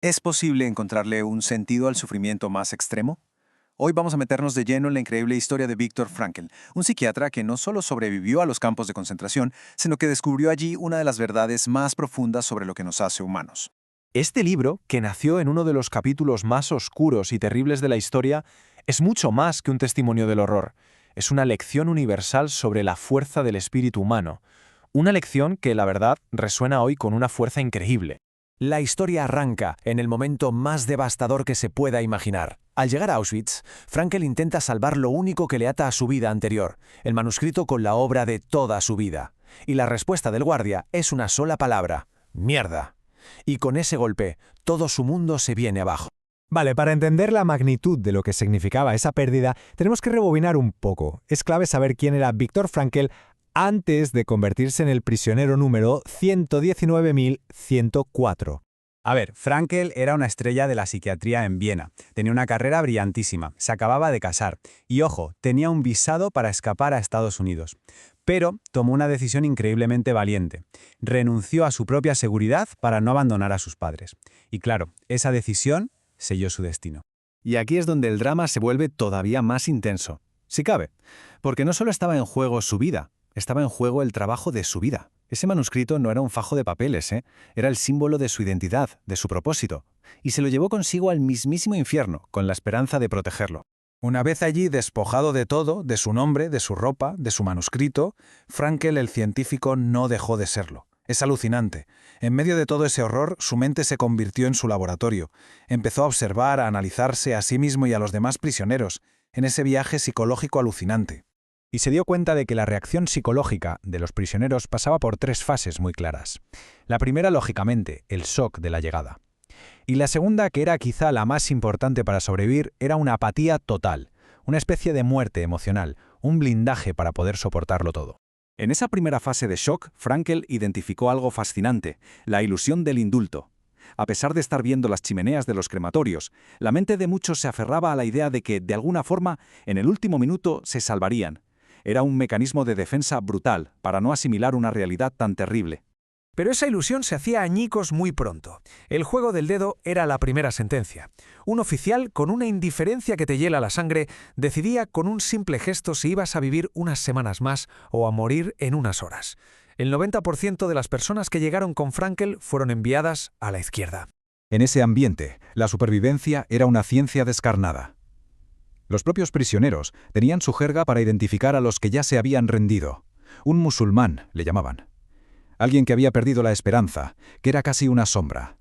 ¿Es posible encontrarle un sentido al sufrimiento más extremo? Hoy vamos a meternos de lleno en la increíble historia de Viktor Frankl, un psiquiatra que no solo sobrevivió a los campos de concentración, sino que descubrió allí una de las verdades más profundas sobre lo que nos hace humanos. Este libro, que nació en uno de los capítulos más oscuros y terribles de la historia, es mucho más que un testimonio del horror. Es una lección universal sobre la fuerza del espíritu humano. Una lección que, la verdad, resuena hoy con una fuerza increíble. La historia arranca en el momento más devastador que se pueda imaginar. Al llegar a Auschwitz, Frankl intenta salvar lo único que le ata a su vida anterior, el manuscrito con la obra de toda su vida. Y la respuesta del guardia es una sola palabra: mierda. Y con ese golpe, todo su mundo se viene abajo. Vale, para entender la magnitud de lo que significaba esa pérdida, tenemos que rebobinar un poco. Es clave saber quién era Viktor Frankl antes de convertirse en el prisionero número 119.104. A ver, Frankl era una estrella de la psiquiatría en Viena. Tenía una carrera brillantísima, se acababa de casar y, ojo, tenía un visado para escapar a Estados Unidos. Pero tomó una decisión increíblemente valiente. Renunció a su propia seguridad para no abandonar a sus padres. Y claro, esa decisión selló su destino. Y aquí es donde el drama se vuelve todavía más intenso, si cabe, porque no solo estaba en juego su vida, estaba en juego el trabajo de su vida. Ese manuscrito no era un fajo de papeles, era el símbolo de su identidad, de su propósito, y se lo llevó consigo al mismísimo infierno, con la esperanza de protegerlo. Una vez allí, despojado de todo, de su nombre, de su ropa, de su manuscrito, Frankl, el científico, no dejó de serlo. Es alucinante. En medio de todo ese horror, su mente se convirtió en su laboratorio. Empezó a observar, a analizarse a sí mismo y a los demás prisioneros, en ese viaje psicológico alucinante. Y se dio cuenta de que la reacción psicológica de los prisioneros pasaba por tres fases muy claras. La primera, lógicamente, el shock de la llegada. Y la segunda, que era quizá la más importante para sobrevivir, era una apatía total, una especie de muerte emocional, un blindaje para poder soportarlo todo. En esa primera fase de shock, Frankl identificó algo fascinante: la ilusión del indulto. A pesar de estar viendo las chimeneas de los crematorios, la mente de muchos se aferraba a la idea de que, de alguna forma, en el último minuto se salvarían. Era un mecanismo de defensa brutal para no asimilar una realidad tan terrible. Pero esa ilusión se hacía añicos muy pronto. El juego del dedo era la primera sentencia. Un oficial, con una indiferencia que te hiela la sangre, decidía con un simple gesto si ibas a vivir unas semanas más o a morir en unas horas. El 90% de las personas que llegaron con Frankl fueron enviadas a la izquierda. En ese ambiente, la supervivencia era una ciencia descarnada. Los propios prisioneros tenían su jerga para identificar a los que ya se habían rendido. Un musulmán, le llamaban. Alguien que había perdido la esperanza, que era casi una sombra.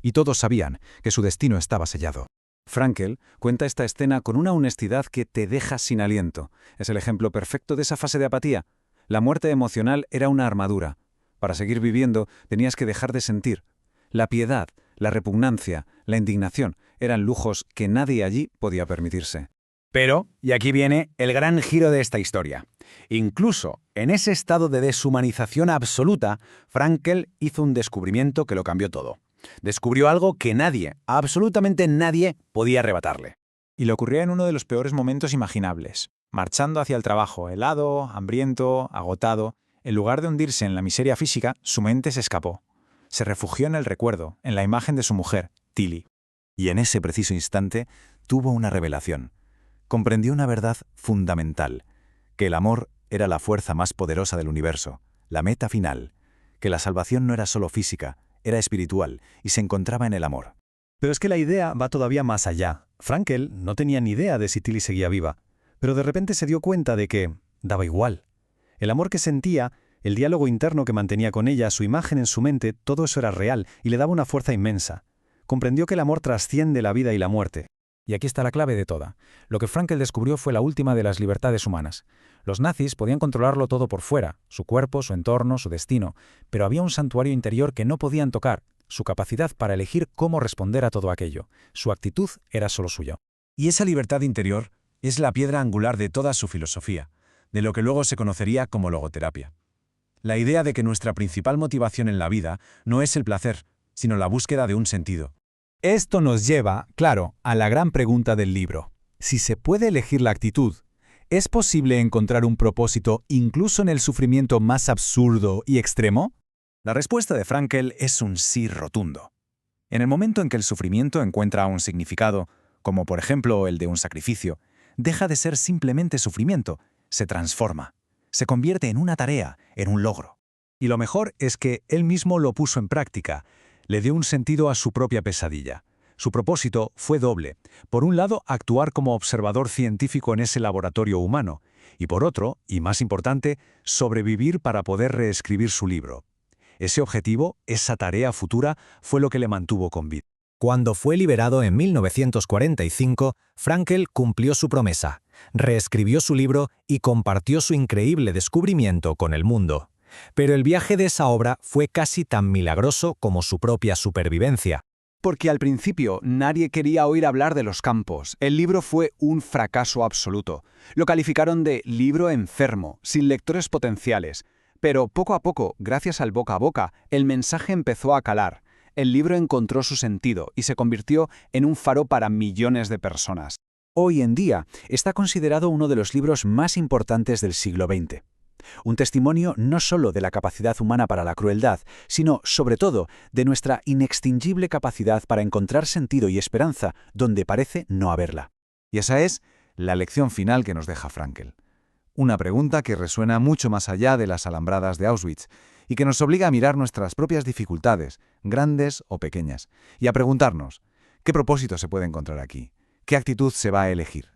Y todos sabían que su destino estaba sellado. Frankl cuenta esta escena con una honestidad que te deja sin aliento. Es el ejemplo perfecto de esa fase de apatía. La muerte emocional era una armadura. Para seguir viviendo tenías que dejar de sentir. La piedad, la repugnancia, la indignación eran lujos que nadie allí podía permitirse. Pero, y aquí viene el gran giro de esta historia. Incluso en ese estado de deshumanización absoluta, Frankl hizo un descubrimiento que lo cambió todo. Descubrió algo que nadie, absolutamente nadie, podía arrebatarle. Y le ocurrió en uno de los peores momentos imaginables. Marchando hacia el trabajo, helado, hambriento, agotado, en lugar de hundirse en la miseria física, su mente se escapó. Se refugió en el recuerdo, en la imagen de su mujer, Tilly. Y en ese preciso instante tuvo una revelación. Comprendió una verdad fundamental, que el amor era la fuerza más poderosa del universo, la meta final, que la salvación no era solo física, era espiritual y se encontraba en el amor. Pero es que la idea va todavía más allá. Frankl no tenía ni idea de si Tilly seguía viva, pero de repente se dio cuenta de que daba igual. El amor que sentía, el diálogo interno que mantenía con ella, su imagen en su mente, todo eso era real y le daba una fuerza inmensa. Comprendió que el amor trasciende la vida y la muerte. Y aquí está la clave de toda. Lo que Frankl descubrió fue la última de las libertades humanas. Los nazis podían controlarlo todo por fuera, su cuerpo, su entorno, su destino, pero había un santuario interior que no podían tocar, su capacidad para elegir cómo responder a todo aquello. Su actitud era solo suyo. Y esa libertad interior es la piedra angular de toda su filosofía, de lo que luego se conocería como logoterapia. La idea de que nuestra principal motivación en la vida no es el placer, sino la búsqueda de un sentido. Esto nos lleva, claro, a la gran pregunta del libro. Si se puede elegir la actitud, ¿es posible encontrar un propósito incluso en el sufrimiento más absurdo y extremo? La respuesta de Frankl es un sí rotundo. En el momento en que el sufrimiento encuentra un significado, como por ejemplo el de un sacrificio, deja de ser simplemente sufrimiento, se transforma, se convierte en una tarea, en un logro. Y lo mejor es que él mismo lo puso en práctica, le dio un sentido a su propia pesadilla. Su propósito fue doble. Por un lado, actuar como observador científico en ese laboratorio humano, y por otro, y más importante, sobrevivir para poder reescribir su libro. Ese objetivo, esa tarea futura, fue lo que le mantuvo con vida. Cuando fue liberado en 1945, Frankel cumplió su promesa, reescribió su libro y compartió su increíble descubrimiento con el mundo. Pero el viaje de esa obra fue casi tan milagroso como su propia supervivencia. Porque al principio nadie quería oír hablar de los campos. El libro fue un fracaso absoluto. Lo calificaron de libro enfermo, sin lectores potenciales. Pero poco a poco, gracias al boca a boca, el mensaje empezó a calar. El libro encontró su sentido y se convirtió en un faro para millones de personas. Hoy en día está considerado uno de los libros más importantes del siglo XX. Un testimonio no solo de la capacidad humana para la crueldad, sino, sobre todo, de nuestra inextinguible capacidad para encontrar sentido y esperanza donde parece no haberla. Y esa es la lección final que nos deja Frankel. Una pregunta que resuena mucho más allá de las alambradas de Auschwitz y que nos obliga a mirar nuestras propias dificultades, grandes o pequeñas, y a preguntarnos, ¿qué propósito se puede encontrar aquí? ¿Qué actitud se va a elegir?